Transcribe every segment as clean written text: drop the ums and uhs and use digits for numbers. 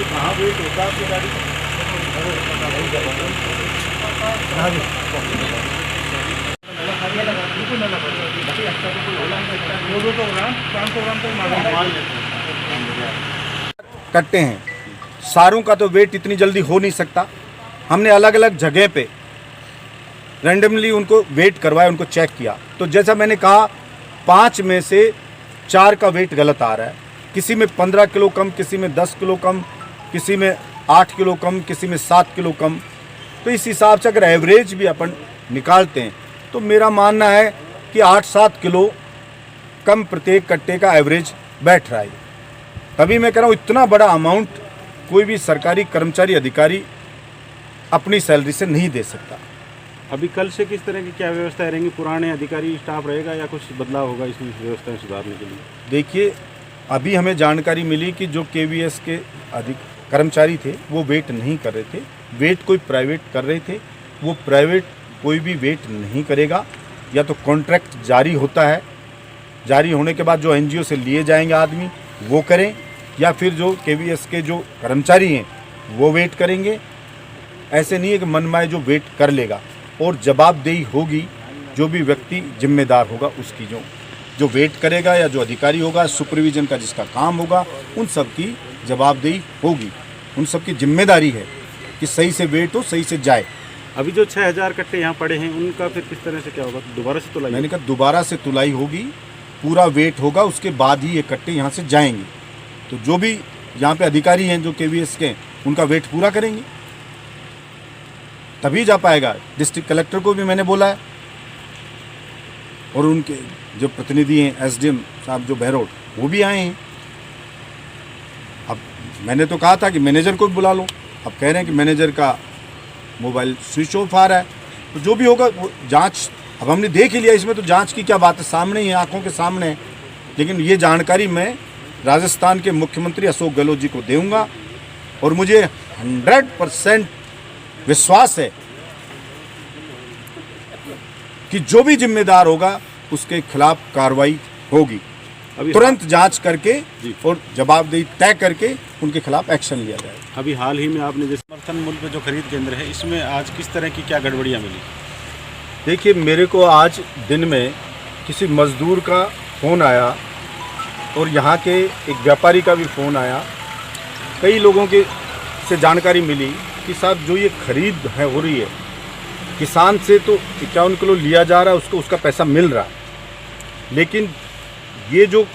कहाँ वेट होता है आपकी गाड़ी कट्टे हैं। सारों का तो वेट इतनी जल्दी हो नहीं सकता। हमने अलग अलग जगह पे रैंडमली उनको वेट करवाया, उनको चेक किया। तो जैसा मैंने कहा 5 में से 4 का वेट गलत आ रहा है। किसी में 15 किलो कम, किसी में 10 किलो कम, किसी में 8 किलो कम, किसी में 7 किलो कम। तो इस हिसाब से अगर एवरेज भी अपन निकालते हैं तो मेरा मानना है कि 8-7 किलो कम प्रत्येक कट्टे का एवरेज बैठ रहा है। तभी मैं कह रहा हूँ इतना बड़ा अमाउंट कोई भी सरकारी कर्मचारी अधिकारी अपनी सैलरी से नहीं दे सकता। अभी कल से किस तरह की क्या व्यवस्था रहेंगी? पुराने अधिकारी स्टाफ रहेगा या कुछ बदलाव होगा इसमें व्यवस्था सुधारने के लिए? देखिए, अभी हमें जानकारी मिली कि जो केवीएस के कर्मचारी थे वो वेट नहीं कर रहे थे। वेट कोई प्राइवेट कर रहे थे। वो प्राइवेट कोई भी वेट नहीं करेगा। या तो कॉन्ट्रैक्ट जारी होता है, जारी होने के बाद जो एनजीओ से लिए जाएंगे आदमी वो करें, या फिर जो केवीएस के जो कर्मचारी हैं वो वेट करेंगे। ऐसे नहीं है कि मनमाए जो वेट कर लेगा। और जवाबदेही होगी, जो भी व्यक्ति जिम्मेदार होगा उसकी, जो वेट करेगा या जो अधिकारी होगा, सुपरविजन का जिसका काम होगा, उन सब की जवाबदेही होगी। उन सब की जिम्मेदारी है कि सही से वेट हो, सही से जाए। अभी जो 6000 कट्टे यहाँ पड़े हैं उनका फिर किस तरह से क्या होगा? दोबारा से तुलाई? मैंने कहा दोबारा से तुलाई होगी, पूरा वेट होगा, उसके बाद ही ये कट्टे यहाँ से जाएंगे। तो जो भी यहाँ पे अधिकारी हैं जो केवीएस के, उनका वेट पूरा करेंगे तभी जा पाएगा। डिस्ट्रिक्ट कलेक्टर को भी मैंने बोला है और उनके जो प्रतिनिधि हैं एसडीएम साहब जो बहरोड, वो भी आए हैं। अब मैंने तो कहा था कि मैनेजर को भी बुला लो। अब कह रहे हैं कि मैनेजर का मोबाइल स्विच ऑफ आ रहा है। तो जो भी होगा वो जांच, अब हमने देख ही लिया। इसमें तो जांच की क्या बात है, सामने ही है, आंखों के सामने है। लेकिन ये जानकारी मैं राजस्थान के मुख्यमंत्री अशोक गहलोत जी को दूंगा और मुझे 100% विश्वास है कि जो भी जिम्मेदार होगा उसके खिलाफ कार्रवाई होगी। तुरंत जांच करके और जवाबदेही तय करके उनके खिलाफ एक्शन लिया जाएगा। अभी हाल ही में आपने जैसे समर्थन मूल्य पे जो खरीद केंद्र है, इसमें आज किस तरह की क्या गड़बड़ियाँ मिली? देखिए, मेरे को आज दिन में किसी मजदूर का फ़ोन आया और यहाँ के एक व्यापारी का भी फ़ोन आया। कई लोगों के से जानकारी मिली कि साहब जो ये खरीद है हो रही है, किसान से तो 51 किलो लिया जा रहा है, उसको उसका पैसा मिल रहा है, लेकिन ये जो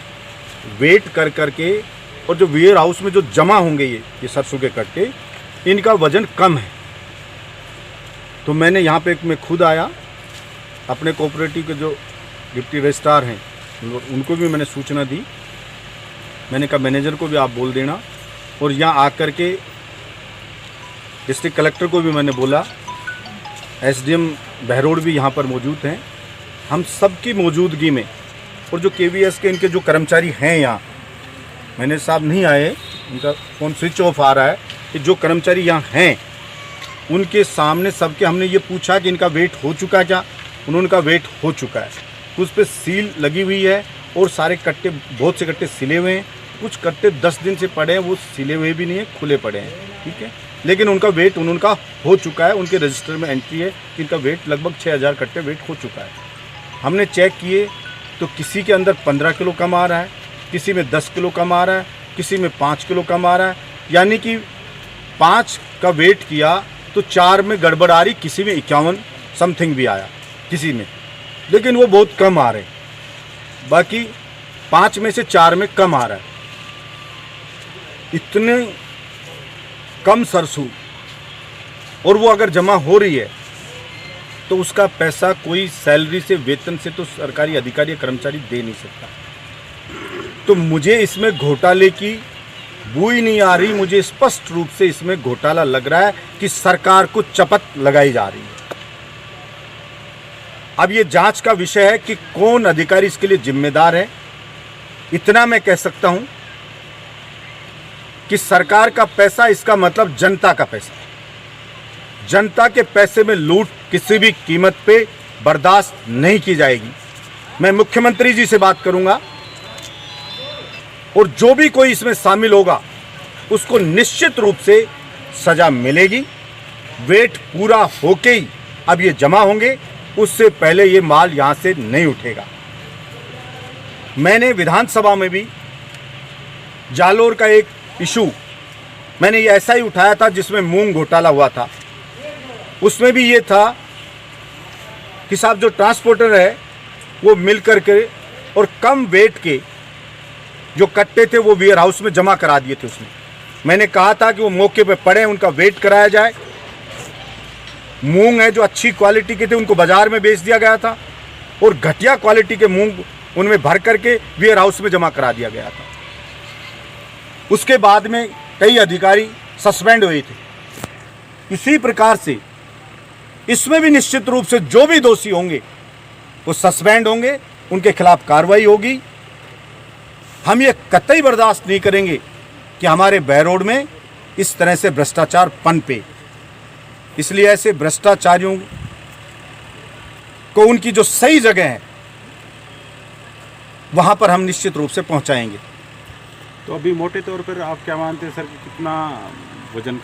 वेट कर करके और जो वेयर हाउस में जो जमा होंगे ये सरसों के कट्टे, इनका वज़न कम है। तो मैंने यहाँ पे मैं खुद आया, अपने कोऑपरेटिव के जो डिप्टी रजिस्ट्रार हैं उनको भी मैंने सूचना दी। मैंने कहा मैनेजर को भी आप बोल देना, और यहाँ आकर के डिस्ट्रिक्ट कलेक्टर को भी मैंने बोला, एसडीएम बहरोड भी यहाँ पर मौजूद हैं। हम सबकी मौजूदगी में, और जो केवीएस के इनके जो कर्मचारी हैं यहाँ, मैनेजर साहब नहीं आए, उनका फ़ोन स्विच ऑफ आ रहा है, कि जो कर्मचारी यहाँ हैं उनके सामने सबके हमने ये पूछा कि इनका वेट हो चुका है क्या? उन्होंने कहा वेट हो चुका है। उस पर सील लगी हुई है और सारे कट्टे, बहुत से कट्टे सिले हुए हैं। कुछ कट्टे 10 दिन से पड़े हैं, वो सिले हुए भी नहीं है, खुले पड़े हैं, ठीक है। लेकिन उनका वेट उनका हो चुका है। उनके रजिस्टर में एंट्री है कि इनका वेट लगभग 6000 कट्टे वेट हो चुका है। हमने चेक किए तो किसी के अंदर 15 किलो कम आ रहा है, किसी में 10 किलो कम आ रहा है, किसी में 5 किलो कम आ रहा है। यानी कि 5 का वेट किया तो 4 में गड़बड़ आ रही, किसी में 51 समथिंग भी आया किसी में, लेकिन वो बहुत कम आ रहे। बाकी 5 में से 4 में कम आ रहा है। इतने कम सरसों, और वो अगर जमा हो रही है तो उसका पैसा कोई सैलरी से, वेतन से तो सरकारी अधिकारी या कर्मचारी दे नहीं सकता। तो मुझे इसमें घोटाले की बू ही नहीं आ रही। मुझे स्पष्ट रूप से इसमें घोटाला लग रहा है कि सरकार को चपत लगाई जा रही है। अब ये जांच का विषय है कि कौन अधिकारी इसके लिए जिम्मेदार है। इतना मैं कह सकता हूं कि सरकार का पैसा, इसका मतलब जनता का पैसा, जनता के पैसे में लूट किसी भी कीमत पे बर्दाश्त नहीं की जाएगी। मैं मुख्यमंत्री जी से बात करूंगा और जो भी कोई इसमें शामिल होगा उसको निश्चित रूप से सजा मिलेगी। वेट पूरा होके ही अब ये जमा होंगे, उससे पहले ये माल यहां से नहीं उठेगा। मैंने विधानसभा में भी जालोर का एक इशू मैंने ये ऐसा ही उठाया था जिसमें मूंग घोटाला हुआ था। उसमें भी ये था कि साहब जो ट्रांसपोर्टर है वो मिल करके और कम वेट के जो कट्टे थे वो वेयर हाउस में जमा करा दिए थे। उसमें मैंने कहा था कि वो मौके पे पड़े, उनका वेट कराया जाए। मूंग है जो अच्छी क्वालिटी के थे उनको बाजार में बेच दिया गया था और घटिया क्वालिटी के मूंग उनमें भर करके वेयर हाउस में जमा करा दिया गया था। उसके बाद में कई अधिकारी सस्पेंड हुए थे। इसी प्रकार से इसमें भी निश्चित रूप से जो भी दोषी होंगे वो सस्पेंड होंगे, उनके खिलाफ कार्रवाई होगी। हम ये कतई बर्दाश्त नहीं करेंगे कि हमारे बहरोड में इस तरह से भ्रष्टाचार पनपे। इसलिए ऐसे भ्रष्टाचारियों को उनकी जो सही जगह है वहां पर हम निश्चित रूप से पहुंचाएंगे। तो अभी मोटे तौर पर आप क्या मानते हैं सर कि कितना वजन